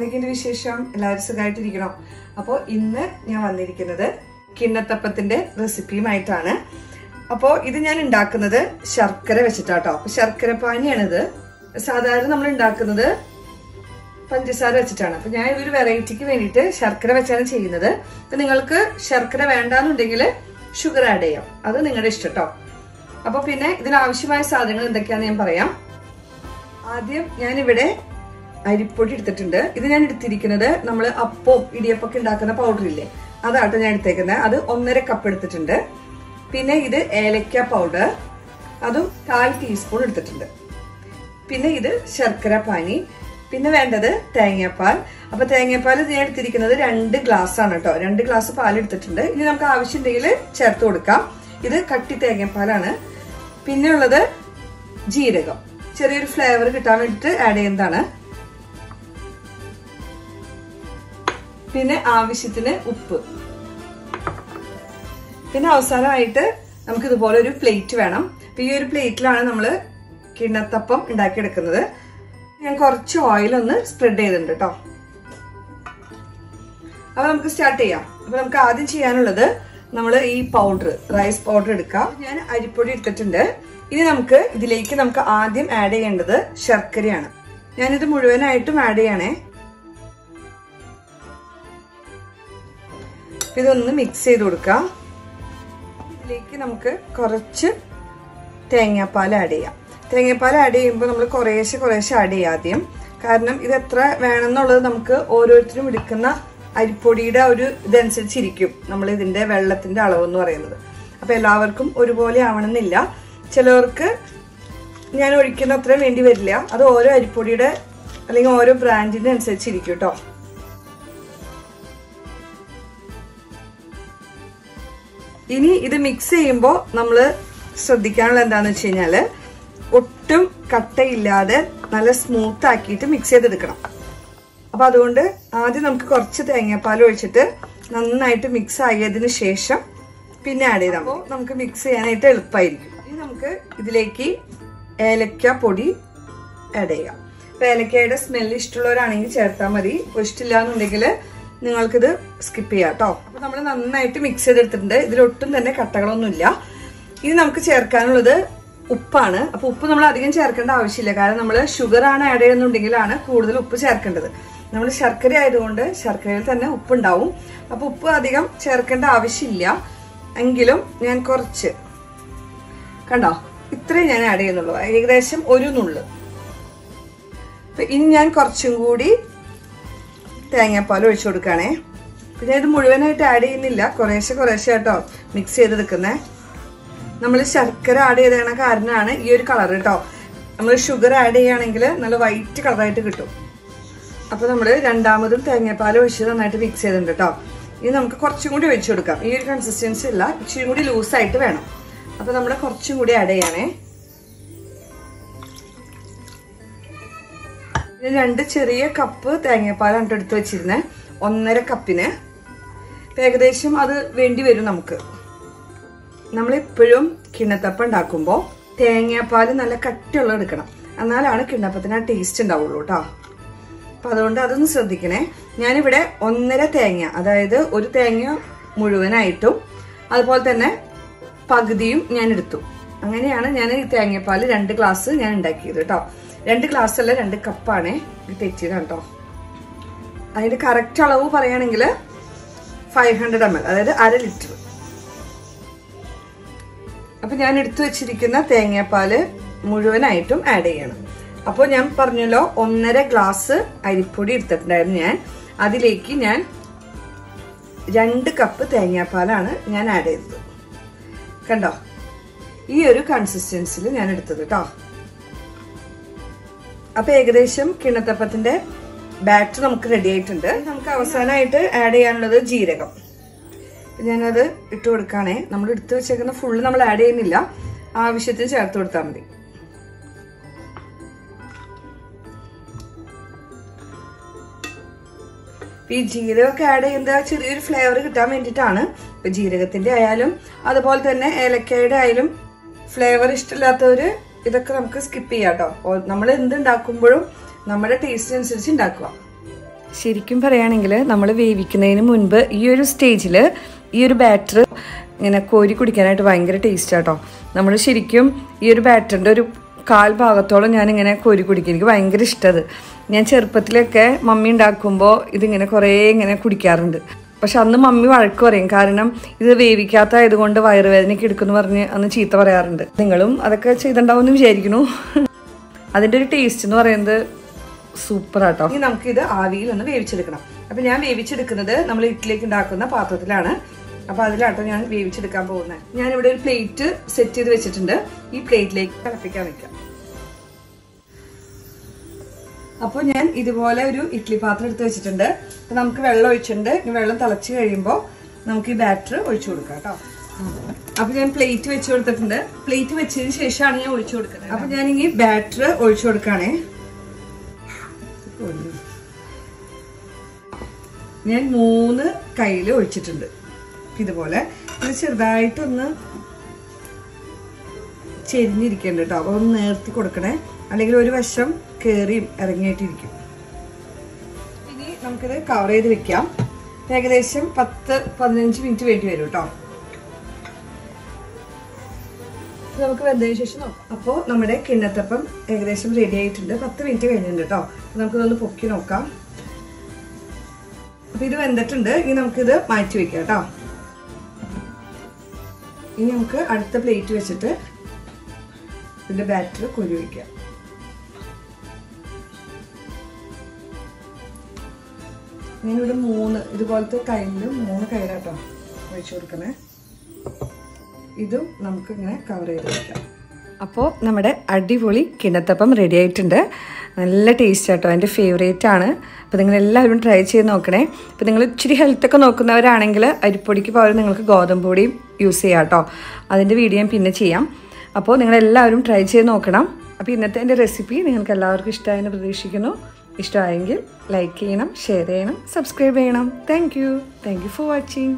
എന്തൊക്കെയുണ്ട് വിശേഷം? എല്ലാവരും സുഖമായിട്ടിരിക്കണം. അപ്പോൾ ഇന്ന് ഞാൻ വന്നിരിക്കുന്നത് കിണ്ണത്തപ്പത്തിന്റെ റെസിപ്പിയുമായിട്ടാണ്. അപ്പോൾ ഇത് ഞാൻ ഉണ്ടാക്കുന്നത് ശർക്കര വെച്ചിട്ടാട്ടോ. അപ്പൊ ശർക്കര പാനിയാണിത്. സാധാരണ നമ്മൾ ഉണ്ടാക്കുന്നത് പഞ്ചസാര വെച്ചിട്ടാണ്. അപ്പൊ ഞാൻ ഒരു വെറൈറ്റിക്ക് വേണ്ടിയിട്ട് ശർക്കര വെച്ചാണ് ചെയ്യുന്നത്. അപ്പൊ നിങ്ങൾക്ക് ശർക്കര വേണ്ടാന്നുണ്ടെങ്കിൽ ഷുഗർ ആഡ് ചെയ്യാം, അത് നിങ്ങളുടെ ഇഷ്ടം കേട്ടോ. അപ്പൊ പിന്നെ ഇതിനാവശ്യമായ സാധനങ്ങൾ എന്തൊക്കെയാന്ന് ഞാൻ പറയാം. ആദ്യം ഞാനിവിടെ അരിപ്പൊടി എടുത്തിട്ടുണ്ട്. ഇത് ഞാൻ എടുത്തിരിക്കുന്നത് നമ്മൾ അപ്പവും ഇടിയപ്പൊക്കെ ഉണ്ടാക്കുന്ന പൗഡർ ഇല്ലേ, അതാട്ടോ ഞാൻ എടുത്തേക്കുന്നത്. അത് 1.5 കപ്പ് എടുത്തിട്ടുണ്ട്. പിന്നെ ഇത് ഏലക്ക പൗഡർ, അതും 1/4 ടീസ്പൂൺ എടുത്തിട്ടുണ്ട്. പിന്നെ ഇത് ശർക്കര പാനി. പിന്നെ വേണ്ടത് തേങ്ങാപ്പാൽ. അപ്പൊ തേങ്ങാപ്പാൽ ഞാൻ എടുത്തിരിക്കുന്നത് 2 ഗ്ലാസ് ആണ് കേട്ടോ. 2 ഗ്ലാസ് പാൽ എടുത്തിട്ടുണ്ട്. ഇനി നമുക്ക് ആവശ്യമുണ്ടെങ്കിൽ ചേർത്ത് കൊടുക്കാം. ഇത് കട്ടി തേങ്ങാപ്പാലാണ്. പിന്നെ ഉള്ളത് ജീരകം, ചെറിയൊരു ഫ്ലേവർ കിട്ടാൻ വേണ്ടിയിട്ട് ആഡ് ചെയ്യുന്നതാണ്. പിന്നെ ആവശ്യത്തിന് ഉപ്പ്. പിന്നെ അവസാനമായിട്ട് നമുക്ക് ഇതുപോലെ ഒരു പ്ലേറ്റ് വേണം. അപ്പൊ ഈ ഒരു പ്ലേറ്റിലാണ് നമ്മൾ കിണ്ണത്തപ്പം ഉണ്ടാക്കിയെടുക്കുന്നത്. ഞാൻ കുറച്ച് ഓയിൽ ഒന്ന് സ്പ്രെഡ് ചെയ്തിട്ടുണ്ട് കേട്ടോ. അപ്പൊ നമുക്ക് സ്റ്റാർട്ട് ചെയ്യാം. അപ്പൊ നമുക്ക് ആദ്യം ചെയ്യാനുള്ളത് നമ്മൾ ഈ പൗഡർ, റൈസ് പൗഡർ എടുക്കാം. ഞാൻ അരിപ്പൊടി എടുത്തിട്ടുണ്ട്. ഇനി നമുക്ക് ആദ്യം ആഡ് ചെയ്യേണ്ടത് ശർക്കരയാണ്. ഞാനിത് മുഴുവനായിട്ടും ആഡ് ചെയ്യണേ. ഇതൊന്ന് മിക്സ് ചെയ്ത് കൊടുക്കാം. ഇതിലേക്ക് നമുക്ക് കുറച്ച് തേങ്ങാപ്പാൽ ആഡ് ചെയ്യാം. തേങ്ങാപ്പാൽ ആഡ് ചെയ്യുമ്പോൾ നമ്മൾ കുറേശ്ശെ ആഡ് ചെയ്യാം ആദ്യം. കാരണം ഇത് എത്ര വേണമെന്നുള്ളത് നമുക്ക് ഓരോരുത്തരും എടുക്കുന്ന അരിപ്പൊടിയുടെ ഒരു ഇതനുസരിച്ചിരിക്കും നമ്മൾ ഇതിന്റെ വെള്ളത്തിന്റെ അളവ് എന്ന് പറയുന്നത്. അപ്പൊ എല്ലാവർക്കും ഒരുപോലെ ആവണമെന്നില്ല. ചിലവർക്ക് ഞാൻ ഒഴിക്കുന്ന അത്ര വേണ്ടി വരില്ല. അത് ഓരോ അരിപ്പൊടിയുടെ അല്ലെങ്കിൽ ഓരോ ബ്രാൻഡിന്റെ അനുസരിച്ചിരിക്കും കേട്ടോ. ഇനി ഇത് മിക്സ് ചെയ്യുമ്പോൾ നമ്മൾ ശ്രദ്ധിക്കാനുള്ള എന്താണെന്ന് വെച്ച് കഴിഞ്ഞാല് ഒട്ടും കട്ടയില്ലാതെ നല്ല സ്മൂത്ത് ആക്കിയിട്ട് മിക്സ് ചെയ്തെടുക്കണം. അപ്പൊ അതുകൊണ്ട് ആദ്യം നമുക്ക് കുറച്ച് തേങ്ങാപ്പാൽ ഒഴിച്ചിട്ട് നന്നായിട്ട് മിക്സ് ആയതിനു ശേഷം പിന്നെ ആഡ് ചെയ്താൽ നമുക്ക് മിക്സ് ചെയ്യാനായിട്ട് എളുപ്പമായിരിക്കും. ഇനി നമുക്ക് ഇതിലേക്ക് ഏലക്ക പൊടി ആഡ് ചെയ്യാം. അപ്പൊ ഏലക്കയുടെ സ്മെല്ല് ഇഷ്ടമുള്ളവരാണെങ്കിൽ ചേർത്താൽ മതി. ഇഷ്ടമില്ല എന്നുണ്ടെങ്കിൽ നിങ്ങൾക്കിത് സ്കിപ്പ് ചെയ്യാം കേട്ടോ. അപ്പൊ നമ്മൾ നന്നായിട്ട് മിക്സ് ചെയ്തെടുത്തിട്ടുണ്ട്. ഇതിലൊട്ടും തന്നെ കട്ടകളൊന്നുമില്ല. ഇനി നമുക്ക് ചേർക്കാനുള്ളത് ഉപ്പാണ്. അപ്പൊ ഉപ്പ് നമ്മൾ അധികം ചേർക്കേണ്ട ആവശ്യമില്ല. കാരണം നമ്മൾ ഷുഗർ ആണ് ആഡ് ചെയ്യുന്നുണ്ടെങ്കിലാണ് കൂടുതൽ ഉപ്പ് ചേർക്കേണ്ടത്. നമ്മൾ ശർക്കര ആയതുകൊണ്ട് ശർക്കരയിൽ തന്നെ ഉപ്പുണ്ടാവും. അപ്പൊ ഉപ്പ് അധികം ചേർക്കേണ്ട ആവശ്യമില്ല. എങ്കിലും ഞാൻ കുറച്ച്, കണ്ടോ, ഇത്രയും ഞാൻ ആഡ് ചെയ്യുന്നുള്ളൂ, ഏകദേശം 1 നുള്ള്. അപ്പൊ ഇനി ഞാൻ കുറച്ചും കൂടി തേങ്ങാപ്പാൽ ഒഴിച്ചു കൊടുക്കുകയാണേ. പിന്നെ ഇത് മുഴുവനായിട്ട് ആഡ് ചെയ്യുന്നില്ല, കുറേശ്ശെ കേട്ടോ മിക്സ് ചെയ്തെടുക്കുന്നത്. നമ്മൾ ശർക്കര ആഡ് ചെയ്ത കാരണമാണ് ഈ ഒരു കളർ കേട്ടോ. നമ്മൾ ഷുഗർ ആഡ് ചെയ്യുകയാണെങ്കിൽ നല്ല വൈറ്റ് കളറായിട്ട് കിട്ടും. അപ്പൊ നമ്മൾ രണ്ടാമതും തേങ്ങാപ്പാൽ ഒഴിച്ച് നന്നായിട്ട് മിക്സ് ചെയ്തിട്ടുണ്ട് കേട്ടോ. ഇനി നമുക്ക് കുറച്ചും കൂടി ഒഴിച്ചു കൊടുക്കാം. ഈ ഒരു കൺസിസ്റ്റൻസി അല്ല, ഇച്ചിരി കൂടി ലൂസായിട്ട് വേണം. അപ്പൊ നമ്മൾ കുറച്ചും കൂടി ആഡ് ചെയ്യണേ. 2 ചെറിയ കപ്പ് തേങ്ങാപ്പാലാണ് എടുത്ത് വെച്ചിരുന്നത്. 1.5 കപ്പിന് ഏകദേശം അത് വേണ്ടി വരും നമുക്ക്. നമ്മളെപ്പോഴും കിണ്ണത്തപ്പം ഉണ്ടാക്കുമ്പോൾ തേങ്ങാപ്പാൽ നല്ല കട്ടിയുള്ള എടുക്കണം, എന്നാലാണ് കിണ്ണപ്പത്തിന് ആ ടേസ്റ്റ് ഉണ്ടാവുള്ളൂ കേട്ടോ. അപ്പൊ അതുകൊണ്ട് അതൊന്ന് ശ്രദ്ധിക്കണേ. ഞാനിവിടെ 1.5 തേങ്ങ, അതായത് 1 തേങ്ങ മുഴുവനായിട്ടും അതുപോലെ തന്നെ പകുതിയും ഞാൻ എടുത്തു. അങ്ങനെയാണ് ഞാൻ ഈ തേങ്ങാപ്പാൽ 2 ഗ്ലാസ് ഞാൻ ഉണ്ടാക്കിയത് കേട്ടോ. 2 ഗ്ലാസ് അല്ല, 2 കപ്പാണ്. ഇത് തെറ്റിയതാണ് കേട്ടോ. അതിന്റെ കറക്റ്റ് അളവ് പറയുകയാണെങ്കിൽ 500 ml, അതായത് 1/2 ലിറ്റർ. അപ്പൊ ഞാൻ എടുത്തു വെച്ചിരിക്കുന്ന തേങ്ങാപ്പാല് മുഴുവനായിട്ടും ആഡ് ചെയ്യണം. അപ്പോൾ ഞാൻ പറഞ്ഞല്ലോ 1.5 ഗ്ലാസ് അരിപ്പൊടി എടുത്തിട്ടുണ്ടായിരുന്നു ഞാൻ. അതിലേക്ക് ഞാൻ 2 കപ്പ് തേങ്ങാപ്പാലാണ് ഞാൻ ആഡ് ചെയ്തത്. കണ്ടോ, ഈ ഒരു കൺസിസ്റ്റൻസിൽ ഞാൻ എടുത്തത് കേട്ടോ. അപ്പൊ ഏകദേശം കിണ്ണത്തപ്പത്തിന്റെ ബാറ്റർ നമുക്ക് റെഡി ആയിട്ടുണ്ട്. നമുക്ക് അവസാനമായിട്ട് ആഡ് ചെയ്യാനുള്ളത് ജീരകം. ഞാനത് ഇട്ട് കൊടുക്കുകയാണേ. നമ്മൾ എടുത്തു വെച്ചേക്കുന്ന ഫുള്ള് നമ്മൾ ആഡ് ചെയ്യുന്നില്ല, ആവശ്യത്തിന് ചേർത്ത് കൊടുത്താൽ മതി. ഈ ജീരകമൊക്കെ ആഡ് ചെയ്യുന്നത് ചെറിയൊരു ഫ്ലേവർ കിട്ടാൻ വേണ്ടിയിട്ടാണ്. ഇപ്പൊ ജീരകത്തിന്റെ ആയാലും അതുപോലെ തന്നെ ഏലക്കയുടെ ആയാലും ഫ്ലേവർ ഇഷ്ടമില്ലാത്തവര് ഇതൊക്കെ നമുക്ക് സ്കിപ്പ് ചെയ്യാം കേട്ടോ. നമ്മൾ എന്തുണ്ടാക്കുമ്പോഴും നമ്മുടെ ടേസ്റ്റ് അനുസരിച്ച് ഉണ്ടാക്കുക. ശരിക്കും പറയുകയാണെങ്കിൽ നമ്മൾ വേവിക്കുന്നതിന് മുൻപ് ഈ ഒരു സ്റ്റേജിൽ ഈ ഒരു ബാറ്റർ ഇങ്ങനെ കോരി കുടിക്കാനായിട്ട് ഭയങ്കര ടേസ്റ്റ് ആട്ടോ. നമ്മൾ ശരിക്കും ഈ ഒരു ബാറ്ററിൻ്റെ ഒരു കാൽ ഭാഗത്തോളം ഞാനിങ്ങനെ കോരി കുടിക്കും. എനിക്ക് ഭയങ്കര ഇഷ്ടത്. ഞാൻ ചെറുപ്പത്തിലൊക്കെ മമ്മി ഉണ്ടാക്കുമ്പോൾ ഇതിങ്ങനെ കുറേ ഇങ്ങനെ കുടിക്കാറുണ്ട്. പക്ഷെ അന്ന് മമ്മി വഴക്ക് പറയും, കാരണം ഇത് വേവിക്കാത്തതായതുകൊണ്ട് വയറുവേദനയ്ക്ക് എടുക്കുമെന്ന് പറഞ്ഞ് അന്ന് ചീത്ത പറയാറുണ്ട്. നിങ്ങളും അതൊക്കെ ചെയ്തിട്ടുണ്ടാവും എന്ന് വിചാരിക്കുന്നു. അതിൻ്റെ ഒരു ടേസ്റ്റ് എന്ന് പറയുന്നത് സൂപ്പറാട്ടോ. ഇനി നമുക്കിത് ആവിയിൽ ഒന്ന് വേവിച്ചെടുക്കണം. അപ്പം ഞാൻ വേവിച്ചെടുക്കുന്നത് നമ്മൾ ഇഡ്ഡലിക്ക് ഉണ്ടാക്കുന്ന പാത്രത്തിലാണ്. അപ്പോൾ അതിലാട്ടോ ഞാൻ വേവിച്ചെടുക്കാൻ പോകുന്നത്. ഞാനിവിടെ ഒരു പ്ലേറ്റ് സെറ്റ് ചെയ്ത് വെച്ചിട്ടുണ്ട്. ഈ പ്ലേറ്റിലേക്ക് തിളപ്പിക്കാൻ വെക്കാം. അപ്പോൾ ഞാൻ ഇതുപോലെ ഒരു ഇഡ്ഡലി പാത്രം എടുത്ത് വെച്ചിട്ടുണ്ട്. അപ്പം നമുക്ക് വെള്ളം ഒഴിച്ചിട്ടുണ്ട്. ഈ വെള്ളം തിളച്ച് കഴിയുമ്പോൾ നമുക്ക് ഈ ബാറ്റർ ഒഴിച്ചു കൊടുക്കാം കേട്ടോ. അപ്പം ഞാൻ പ്ലേറ്റ് വെച്ച് കൊടുത്തിട്ടുണ്ട്. പ്ലേറ്റ് വെച്ചതിന് ശേഷമാണ് ഞാൻ ഒഴിച്ചു കൊടുക്കുന്നത്. അപ്പം ഞാൻ ഈ ബാറ്റർ ഒഴിച്ചു കൊടുക്കുകയാണേ. ഞാൻ 3 കയ്യിൽ ഒഴിച്ചിട്ടുണ്ട്. ഇതുപോലെ ഇത് ചെറുതായിട്ടൊന്ന് ചെരിഞ്ഞിരിക്കുന്നുണ്ട് കേട്ടോ. അപ്പോൾ ഒന്ന് നേർത്തി കൊടുക്കണേ, അല്ലെങ്കിൽ ഒരു വശം കയറിയും ഇറങ്ങിയിട്ടിരിക്കും. ഇനി നമുക്കിത് കവർ ചെയ്ത് വെക്കാം. ഏകദേശം 10-15 മിനിറ്റ് വേണ്ടി വരും കേട്ടോ. നമുക്ക് വെന്തതിന് ശേഷം നോക്കാം. അപ്പോൾ നമ്മുടെ കിണ്ണത്തപ്പം ഏകദേശം റെഡി ആയിട്ടുണ്ട്. 10 മിനിറ്റ് കഴിഞ്ഞിട്ടുണ്ട് കേട്ടോ. നമുക്കിതൊന്ന് പൊക്കി നോക്കാം. അപ്പൊ ഇത് വെന്തിട്ടുണ്ട്. ഇനി നമുക്കിത് മാറ്റി വെക്കാം കേട്ടോ. ഇനി നമുക്ക് അടുത്ത പ്ലേറ്റ് വെച്ചിട്ട് ഇതിന്റെ ബാറ്റർ കോരി വയ്ക്കാം. ഞാനിവിടെ 3 ഇതുപോലത്തെ കയ്യിലും 3 കയ്യിലാട്ടോ ഒഴിച്ചു കൊടുക്കണേ. ഇതും നമുക്ക് ഇങ്ങനെ കവർ ചെയ്ത് വയ്ക്കാം. അപ്പോൾ നമ്മുടെ അടിപൊളി കിണ്ണത്തപ്പം റെഡി ആയിട്ടുണ്ട്. നല്ല ടേസ്റ്റ് ആട്ടോ, എൻ്റെ ഫേവറേറ്റ് ആണ്. അപ്പോൾ നിങ്ങളെല്ലാവരും ട്രൈ ചെയ്ത് നോക്കണേ. അപ്പോൾ നിങ്ങൾ ഇച്ചിരി ഹെൽത്തൊക്കെ നോക്കുന്നവരാണെങ്കിൽ അരിപ്പൊടിക്ക് പകരം നിങ്ങൾക്ക് ഗോതമ്പ് പൊടിയും യൂസ് ചെയ്യാം കേട്ടോ. അതിൻ്റെ വീഡിയോ ഞാൻ പിന്നെ ചെയ്യാം. അപ്പോൾ നിങ്ങളെല്ലാവരും ട്രൈ ചെയ്ത് നോക്കണം. അപ്പോൾ ഇന്നത്തെ എൻ്റെ റെസിപ്പി നിങ്ങൾക്ക് എല്ലാവർക്കും ഇഷ്ടമായെന്ന് പ്രതീക്ഷിക്കുന്നു. ഇഷ്ടമായെങ്കിൽ ലൈക്ക് ചെയ്യണം, ഷെയർ ചെയ്യണം, സബ്സ്ക്രൈബ് ചെയ്യണം. Thank you for watching.